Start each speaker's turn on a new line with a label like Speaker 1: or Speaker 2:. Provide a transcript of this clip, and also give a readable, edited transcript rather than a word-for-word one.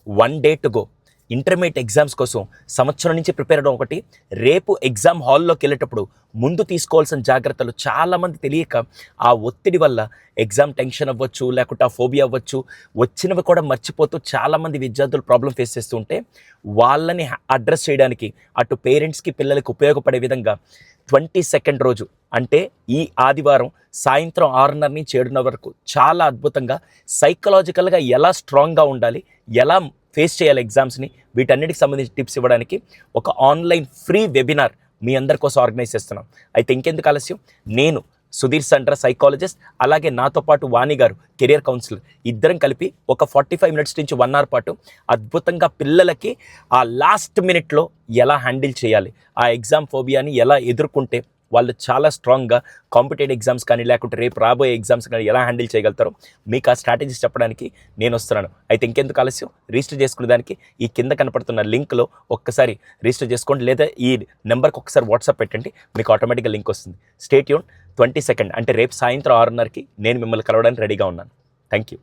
Speaker 1: 1 day to go. Intermediate exams కోసం సంవత్సరం నుంచి ప్రిపేర్ అవ్వడం ఒకటి, రేపు ఎగ్జామ్ హాల్లోకి వెళ్ళేటప్పుడు ముందు తీసుకోవాల్సిన జాగ్రత్తలు చాలామంది తెలియక ఆ ఒత్తిడి వల్ల ఎగ్జామ్ టెన్షన్ అవ్వచ్చు, లేకుంటే ఆ ఫోబియా అవ్వచ్చు, వచ్చినవి కూడా మర్చిపోతూ చాలామంది విద్యార్థులు ప్రాబ్లం ఫేస్ చేస్తూ ఉంటే వాళ్ళని అడ్రస్ చేయడానికి అటు పేరెంట్స్కి పిల్లలకి ఉపయోగపడే విధంగా 22nd రోజు అంటే ఈ ఆదివారం సాయంత్రం 6:30 నుంచి 7:30 వరకు చాలా అద్భుతంగా సైకలాజికల్గా ఎలా స్ట్రాంగ్గా ఉండాలి, ఎలా ఫేస్ చేయాలి ఎగ్జామ్స్ని, వీటన్నిటికి సంబంధించి టిప్స్ ఇవ్వడానికి ఒక ఆన్లైన్ ఫ్రీ వెబినార్ మీ అందరి కోసం ఆర్గనైజ్ చేస్తున్నాం. అయితే ఇంకెందుకు ఆలస్యం, నేను సుధీర్ సండ్ర సైకాలజిస్ట్, అలాగే నాతో పాటు వాణి గారు కెరియర్ కౌన్సిలర్, ఇద్దరం కలిపి ఒక 45 మినిట్స్ నుంచి 1 అవర్ పాటు అద్భుతంగా పిల్లలకి ఆ లాస్ట్ మినిట్లో ఎలా హ్యాండిల్ చేయాలి, ఆ ఎగ్జామ్ ఫోబియాని ఎలా ఎదుర్కొంటే వాళ్ళు చాలా స్ట్రాంగ్గా కాంపిటేటివ్ ఎగ్జామ్స్ కానీ లేకుంటే రేపు రాబోయే ఎగ్జామ్స్ కానీ ఎలా హ్యాండిల్ చేయగలుగుతారో మీకు ఆ స్ట్రాటజీస్ చెప్పడానికి నేను వస్తున్నాను. అయితే ఇంకెందుకు ఆలస్యం, రిజిస్టర్ చేసుకునే దానికి ఈ కింద కనపడుతున్న లింక్లో ఒక్కసారి రిజిస్టర్ చేసుకోండి, లేదా ఈ నెంబర్కి ఒకసారి వాట్సాప్ పెట్టండి, మీకు ఆటోమేటిక్గా లింక్ వస్తుంది. Stay tune. 22nd అంటే రేపు సాయంత్రం 6:30కి నేను మిమ్మల్ని కలవడానికి రెడీగా ఉన్నాను. Thank you.